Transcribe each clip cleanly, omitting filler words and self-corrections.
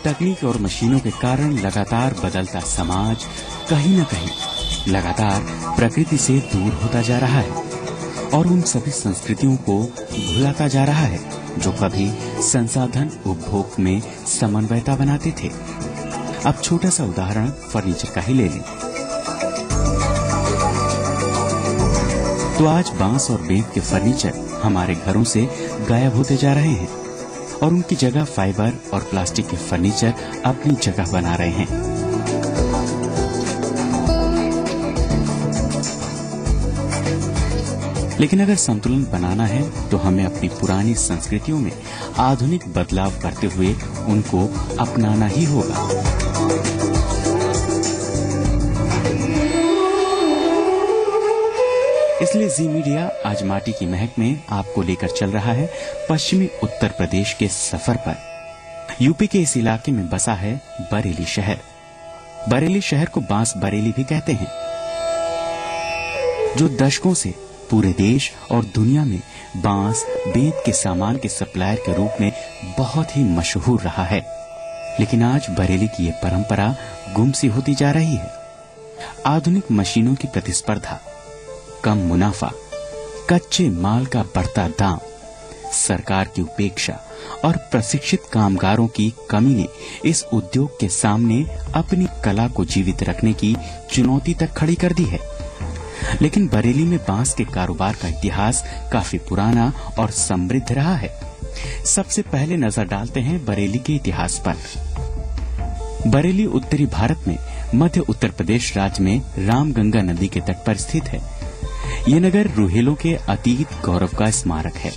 तकनीक और मशीनों के कारण लगातार बदलता समाज कहीं न कहीं लगातार प्रकृति से दूर होता जा रहा है और उन सभी संस्कृतियों को भुलाता जा रहा है जो कभी संसाधन उपभोग में समन्वयता बनाते थे। अब छोटा सा उदाहरण फर्नीचर का ही ले लें तो आज बांस और बेंत के फर्नीचर हमारे घरों से गायब होते जा रहे हैं और उनकी जगह फाइबर और प्लास्टिक के फर्नीचर अपनी जगह बना रहे हैं। लेकिन अगर संतुलन बनाना है तो हमें अपनी पुरानी संस्कृतियों में आधुनिक बदलाव करते हुए उनको अपनाना ही होगा। इसलिए जी मीडिया आज माटी की महक में आपको लेकर चल रहा है पश्चिमी उत्तर प्रदेश के सफर पर। यूपी के इस इलाके में बसा है बरेली शहर। बरेली शहर को बांस बरेली भी कहते हैं, जो दशकों से पूरे देश और दुनिया में बांस बेंत के सामान के सप्लायर के रूप में बहुत ही मशहूर रहा है। लेकिन आज बरेली की ये परंपरा गुम सी होती जा रही है। आधुनिक मशीनों की प्रतिस्पर्धा, कम मुनाफा, कच्चे माल का बढ़ता दाम, सरकार की उपेक्षा और प्रशिक्षित कामगारों की कमी ने इस उद्योग के सामने अपनी कला को जीवित रखने की चुनौती तक खड़ी कर दी है। लेकिन बरेली में बांस के कारोबार का इतिहास काफी पुराना और समृद्ध रहा है। सबसे पहले नजर डालते हैं बरेली के इतिहास पर। बरेली उत्तरी भारत में मध्य उत्तर प्रदेश राज्य में रामगंगा नदी के तट पर स्थित है। ये नगर रूहेलों के अतीत गौरव का स्मारक है।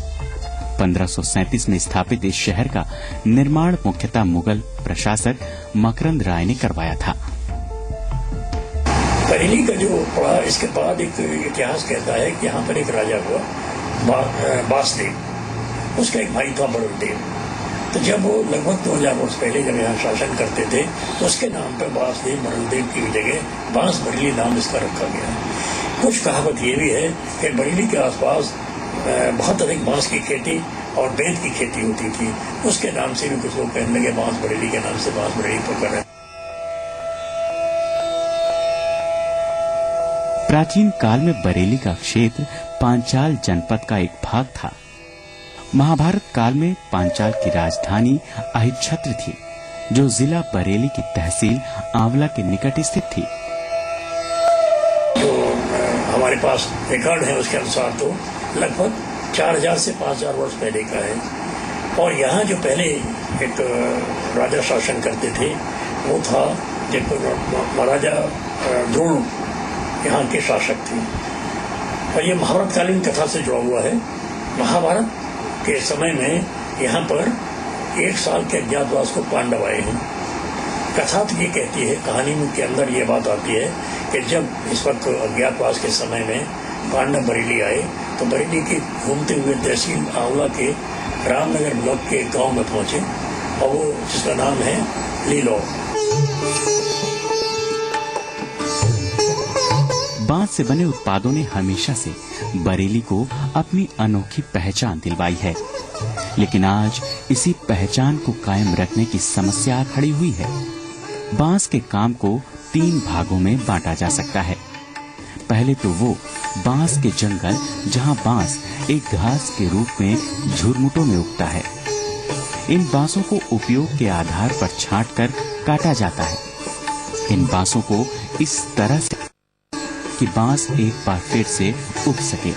1537 में स्थापित इस शहर का निर्माण मुख्यतः मुगल प्रशासक मकरंद राय ने करवाया था। बरेली का जो पड़ा, इसके बाद एक इतिहास कहता है कि यहाँ पर एक राजा हुआ बासदेव, उसका एक भाई था बरुलदेव। तो जब वो लगभग 2000 वर्ष पहले जब यहाँ शासन करते थे तो उसके नाम पर बासदेव बरुलदेव की जगह बांस बरेली नाम इसका रखा गया। कुछ कहावत ये भी है कि बरेली के आसपास बहुत अधिक बांस की खेती और बेंत की खेती होती थी, उसके नाम से भी कुछ लोग कहने लगे बांस बरेली के नाम से बांस बरेली पकड़ है। प्राचीन काल में बरेली का क्षेत्र पांचाल जनपद का एक भाग था। महाभारत काल में पांचाल की राजधानी अहिच्छत्र थी, जो जिला बरेली की तहसील आंवला के निकट स्थित थी। हमारे पास रिकॉर्ड है उसके अनुसार तो लगभग 4000 से 5000 वर्ष पहले का है। और यहाँ जो पहले एक राजा शासन करते थे वो था जिनको महाराजा द्रोण यहाँ के शासक थे। और ये महाभारत कालीन कथा से जुड़ा हुआ है। महाभारत के समय में यहाँ पर 1 साल के अज्ञातवास को पांडव आए हैं। कथा तो ये कहती है, कहानी में के अंदर ये बात आती है कि जब इस वक्त अज्ञातवास के समय में पांडव बरेली आए तो बरेली के घूमते हुए तहसील आंवला के रामनगर ब्लॉक के गांव में पहुंचे और वो जिसका नाम है लीलो। बांस से बने उत्पादों ने हमेशा से बरेली को अपनी अनोखी पहचान दिलवाई है। लेकिन आज इसी पहचान को कायम रखने की समस्या खड़ी हुई है। बांस के काम को 3 भागों में बांटा जा सकता है। पहले तो वो बांस के जंगल, जहां बांस एक घास के रूप में झुरमुटों में उगता है। इन बांसों को उपयोग के आधार पर छांटकर काटा जाता है। इन बांसों को इस तरह से कि बांस एक बार फिर से उग सके।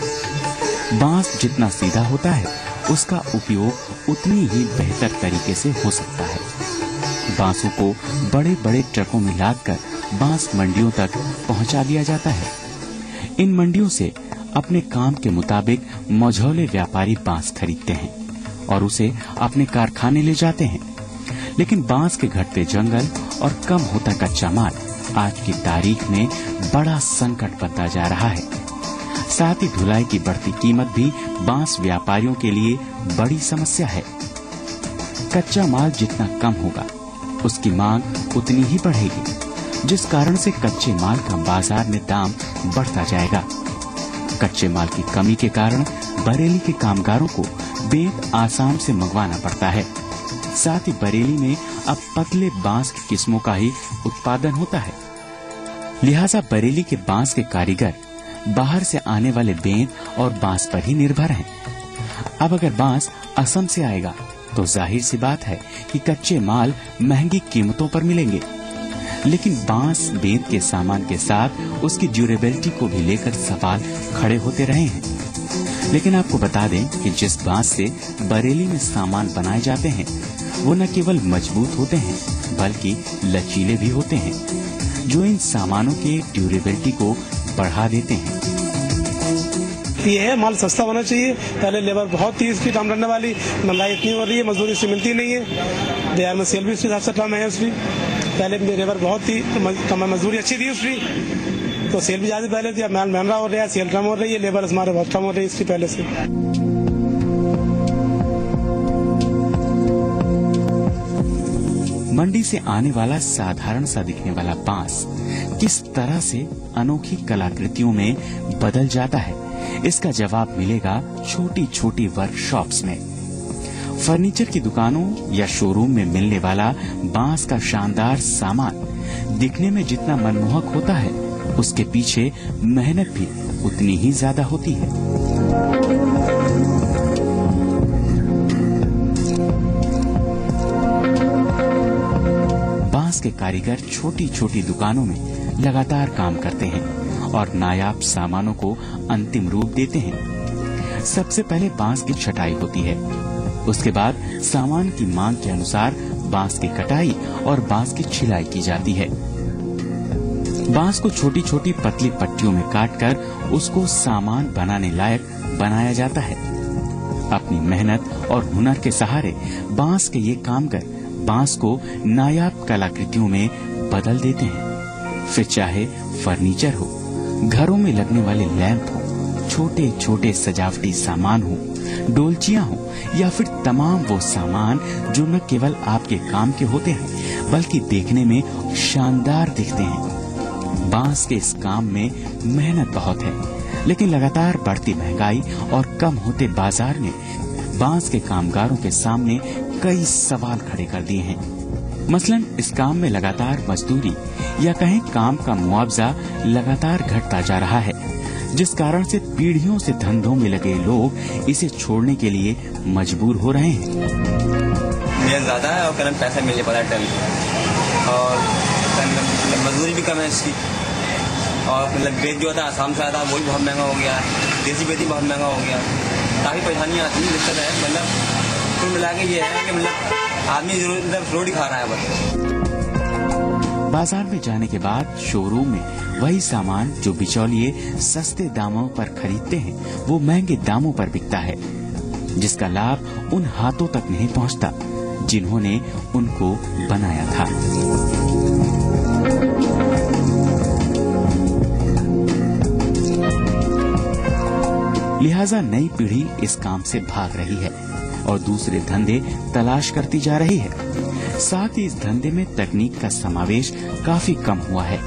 बांस जितना सीधा होता है उसका उपयोग उतनी ही बेहतर तरीके से हो सकता है। बांसों को बड़े बड़े ट्रकों में लादकर बांस मंडियों तक पहुंचा दिया जाता है। इन मंडियों से अपने काम के मुताबिक मझौले व्यापारी बांस खरीदते हैं और उसे अपने कारखाने ले जाते हैं। लेकिन बांस के घटते जंगल और कम होता कच्चा माल आज की तारीख में बड़ा संकट बनता जा रहा है। साथ ही ढुलाई की बढ़ती कीमत भी बांस व्यापारियों के लिए बड़ी समस्या है। कच्चा माल जितना कम होगा उसकी मांग उतनी ही बढ़ेगी, जिस कारण से कच्चे माल का बाजार में दाम बढ़ता जाएगा। कच्चे माल की कमी के कारण बरेली के कामगारों को बेंत आसाम से मंगवाना पड़ता है। साथ ही बरेली में अब पतले बांस की किस्मों का ही उत्पादन होता है। लिहाजा बरेली के बांस के कारीगर बाहर से आने वाले बेंत और बांस पर ही निर्भर हैं। अब अगर बांस असम से आएगा तो जाहिर सी बात है कि कच्चे माल महंगी कीमतों पर मिलेंगे, लेकिन बांस बेंत के सामान के साथ उसकी ड्यूरेबिलिटी को भी लेकर सवाल खड़े होते रहे हैं। लेकिन आपको बता दें कि जिस बांस से बरेली में सामान बनाए जाते हैं वो न केवल मजबूत होते हैं बल्कि लचीले भी होते हैं, जो इन सामानों के ड्यूरेबिलिटी को बढ़ा देते हैं। ये है माल सस्ता होना चाहिए। पहले लेबर बहुत थी इसकी काम करने वाली, महंगाई इतनी हो रही है, मजदूरी इससे मिलती नहीं है। बिहार में सेल भी उसके हिसाब से कम है उसकी। पहले लेबर बहुत थी तो मजदूरी अच्छी थी उसकी, तो सेल भी ज्यादा पहले थी। अब माल महंगा हो रहा है, सेल कम हो रही है, लेबर हमारे बहुत कम हो रही है इसकी पहले से। मंडी से आने वाला साधारण सा दिखने वाला बांस किस तरह से अनोखी कलाकृतियों में बदल जाता है, इसका जवाब मिलेगा छोटी छोटी वर्कशॉप्स में। फर्नीचर की दुकानों या शोरूम में मिलने वाला बांस का शानदार सामान दिखने में जितना मनमोहक होता है, उसके पीछे मेहनत भी उतनी ही ज्यादा होती है। बांस के कारीगर छोटी छोटी दुकानों में लगातार काम करते हैं और नायाब सामानों को अंतिम रूप देते हैं। सबसे पहले बांस की छटाई होती है, उसके बाद सामान की मांग के अनुसार बांस की कटाई और बांस की छिलाई की जाती है। बांस को छोटी छोटी पतली पट्टियों में काटकर उसको सामान बनाने लायक बनाया जाता है। अपनी मेहनत और हुनर के सहारे बांस के ये कामगर बांस को नायाब कलाकृतियों में बदल देते हैं। फिर चाहे फर्नीचर हो, घरों में लगने वाले लैंप हो, छोटे छोटे सजावटी सामान हो, डोलचियां हो या फिर तमाम वो सामान जो न केवल आपके काम के होते हैं बल्कि देखने में शानदार दिखते हैं। बांस के इस काम में मेहनत बहुत है, लेकिन लगातार बढ़ती महंगाई और कम होते बाजार ने बांस के कामगारों के सामने कई सवाल खड़े कर दिए हैं। मसलन इस काम में लगातार मजदूरी या कहें काम का मुआवजा लगातार घटता जा रहा है, जिस कारण से पीढ़ियों से धंधों में लगे लोग इसे छोड़ने के लिए मजबूर हो रहे हैं। मेहनत ज्यादा है और कम पैसा मिलने पड़ा टन, और मजदूरी भी कम है इसकी, और मतलब बेच जो था आसाम से आता वो भी बहुत महंगा हो गया, देसी बेची बहुत महंगा हो गया, काफी परेशानियाँ आती हैं, दिक्कत है। मतलब कुल मिला के ये है कि मतलब आदमी जरूर रोटी खा रहा है बस। बाजार में जाने के बाद शोरूम में वही सामान जो बिचौलिए सस्ते दामों पर खरीदते हैं वो महंगे दामों पर बिकता है, जिसका लाभ उन हाथों तक नहीं पहुंचता जिन्होंने उनको बनाया था। लिहाजा नई पीढ़ी इस काम से भाग रही है और दूसरे धंधे तलाश करती जा रही है। साथ ही इस धंधे में तकनीक का समावेश काफी कम हुआ है।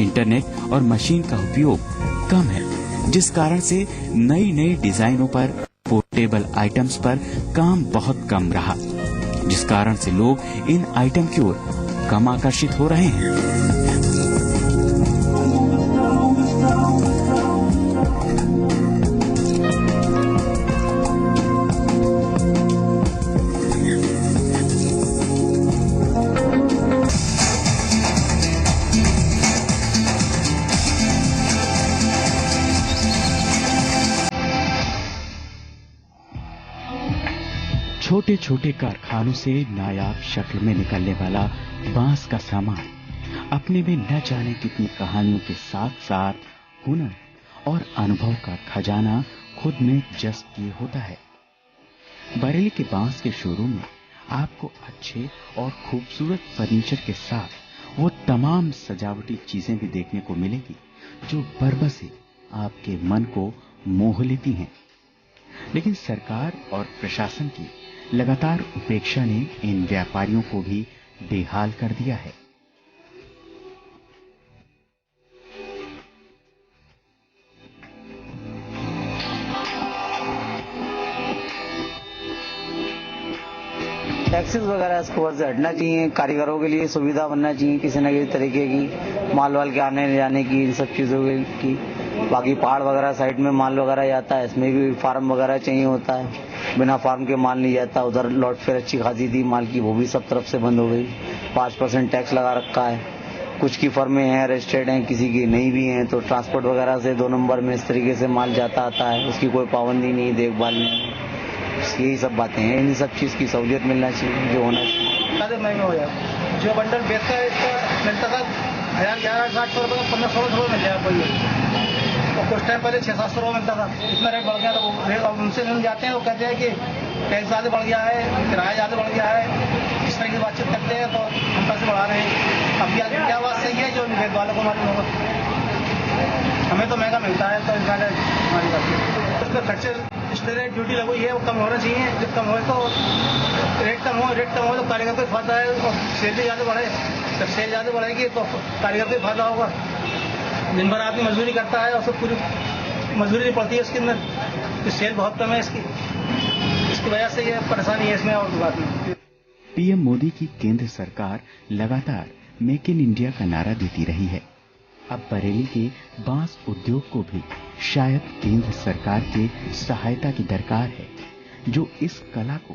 इंटरनेट और मशीन का उपयोग कम है, जिस कारण से नई नई डिजाइनों पर, पोर्टेबल आइटम्स पर काम बहुत कम रहा, जिस कारण से लोग इन आइटम की ओर कम आकर्षित हो रहे हैं। छोटे छोटे कारखानों से नायाब शक्ल में निकलने वाला बांस का सामान अपने में न जाने कितनी कहानियों के साथ साथ हुनर और अनुभव का खजाना खुद में जज्ब किए होता है। बरेली के बांस के शोरूम में आपको अच्छे और खूबसूरत फर्नीचर के साथ वो तमाम सजावटी चीजें भी देखने को मिलेगी जो बरबसे आपके मन को मोह लेती हैं। लेकिन सरकार और प्रशासन की लगातार उपेक्षा ने इन व्यापारियों को भी बेहाल कर दिया है। टैक्सेस वगैरह स्कोर से हटना चाहिए, कारीगरों के लिए सुविधा बनना चाहिए किसी न किसी तरीके की, माल वाल के आने ले जाने की, इन सब चीज़ों की। बाकी पहाड़ वगैरह साइड में माल वगैरह जाता है, इसमें भी फार्म वगैरह चाहिए होता है, बिना फार्म के माल नहीं जाता। उधर लॉट फेयर अच्छी खासी थी माल की, वो भी सब तरफ से बंद हो गई। 5% टैक्स लगा रखा है। कुछ की फर्में हैं रजिस्टर्ड हैं, किसी की नहीं भी हैं, तो ट्रांसपोर्ट वगैरह से 2 नंबर में इस तरीके से माल जाता आता है, उसकी कोई पाबंदी नहीं, देखभाल नहीं। यही सब बातें हैं, इन सब चीज़ की सहूलियत मिलना चाहिए, जो होना चाहिए। ज़्यादा महंगा हो जाए। जो बंडल बेचता है इसका मिलता था 1100-1100 रुपये, 1500 रुपये मिल जाए आपको ये। और कुछ टाइम पहले 600-700 रुपये मिलता था, इतना रेट बढ़ गया। तो रेट अब उनसे हम जाते हैं, वो कहते हैं कि टैक्स ज़्यादा बढ़ गया है, किराया ज़्यादा बढ़ गया है। इस तरह की बातचीत करते हैं तो हम पैसे बढ़ा रहे हैं। अब क्या बात सही है, जो वेद वालों को मालूम होगा। हमें तो महंगा मिलता है, तो इसका हमारी बात है। उसमें खर्चे स्टेट ड्यूटी लगो है, वो कम होना चाहिए। जब कम हो तो रेट कम हो तो कारीगर को फायदा है, और सेल भी ज़्यादा बढ़े। जब सेल ज़्यादा बढ़ेगी तो कारीगर को फायदा होगा। दिन भर आदमी मजदूरी करता है और सब पूरी मजदूरी नहीं पड़ती है उसके अंदर, तो सेल बहुत कम है इसकी वजह से ये परेशानी है इसमें। और बात नहीं। पीएम मोदी की केंद्र सरकार लगातार मेक इन इंडिया का नारा देती रही है। अब बरेली के बांस उद्योग को भी शायद केंद्र सरकार के सहायता की दरकार है, जो इस कला को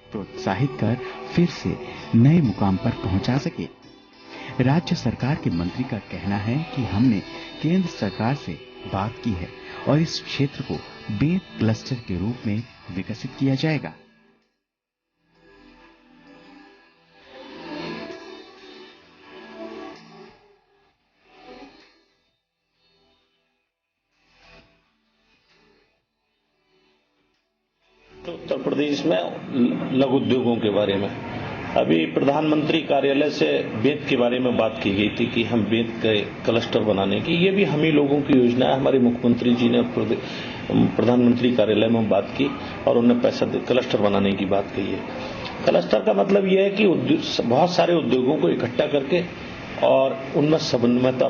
प्रोत्साहित कर फिर से नए मुकाम पर पहुंचा सके। राज्य सरकार के मंत्री का कहना है कि हमने केंद्र सरकार से बात की है और इस क्षेत्र को बेंत क्लस्टर के रूप में विकसित किया जाएगा। उत्तर प्रदेश में लघु उद्योगों के बारे में अभी प्रधानमंत्री कार्यालय से बेंत के बारे में बात की गई थी कि हम बेंत के क्लस्टर बनाने की, ये भी हम ही लोगों की योजना है। हमारे मुख्यमंत्री जी ने प्रधानमंत्री कार्यालय में बात की और उन्हें पैसा क्लस्टर बनाने की बात कही है। क्लस्टर का मतलब यह है कि बहुत सारे उद्योगों को इकट्ठा करके और उनमें समन्वयता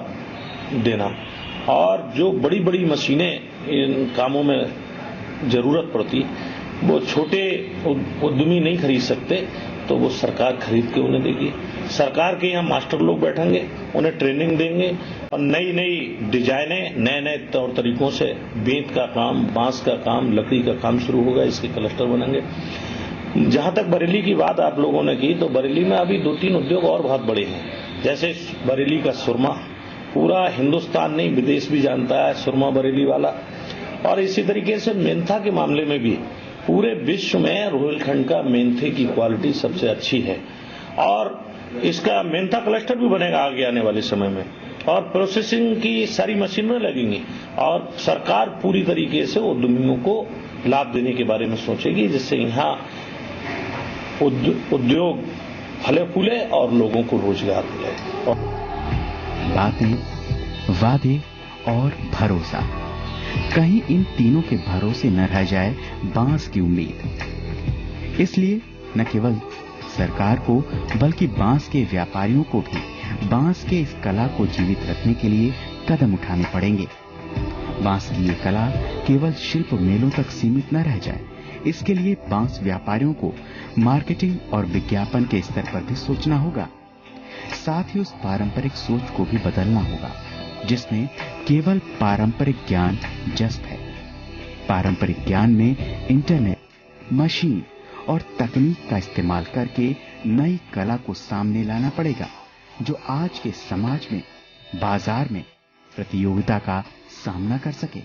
देना, और जो बड़ी बड़ी मशीनें इन कामों में जरूरत पड़ती वो छोटे उद्यमी नहीं खरीद सकते, तो वो सरकार खरीद के उन्हें देगी। सरकार के यहाँ मास्टर लोग बैठेंगे, उन्हें ट्रेनिंग देंगे और नई नई डिजाइनें, नए नए तौर तरीकों से बेंत का काम, बांस का काम, लकड़ी का काम शुरू होगा। इसके क्लस्टर बनेंगे। जहां तक बरेली की बात आप लोगों ने की, तो बरेली में अभी 2-3 उद्योग और बहुत बड़े हैं। जैसे बरेली का सुरमा, पूरा हिंदुस्तान नहीं विदेश भी जानता है सुरमा बरेली वाला। और इसी तरीके से मेंथा के मामले में भी पूरे विश्व में रोहिलखंड का मेंथे की क्वालिटी सबसे अच्छी है, और इसका मेंथा क्लस्टर भी बनेगा आगे आने वाले समय में। और प्रोसेसिंग की सारी मशीनें लगेंगी, और सरकार पूरी तरीके से उद्यमियों को लाभ देने के बारे में सोचेगी, जिससे यहाँ उद्योग फले फूले और लोगों को रोजगार मिले। बातें, वादे और भरोसा, कहीं इन तीनों के भरोसे न रह जाए बांस की उम्मीद। इसलिए न केवल सरकार को बल्कि बांस के व्यापारियों को भी बांस के इस कला को जीवित रखने के लिए कदम उठाने पड़ेंगे। बांस की ये कला केवल शिल्प मेलों तक सीमित न रह जाए, इसके लिए बांस व्यापारियों को मार्केटिंग और विज्ञापन के स्तर पर भी सोचना होगा। साथ ही उस पारंपरिक सोच को भी बदलना होगा जिसमें केवल पारंपरिक ज्ञान जस्त है। पारंपरिक ज्ञान में इंटरनेट, मशीन और तकनीक का इस्तेमाल करके नई कला को सामने लाना पड़ेगा, जो आज के समाज में, बाजार में प्रतियोगिता का सामना कर सके।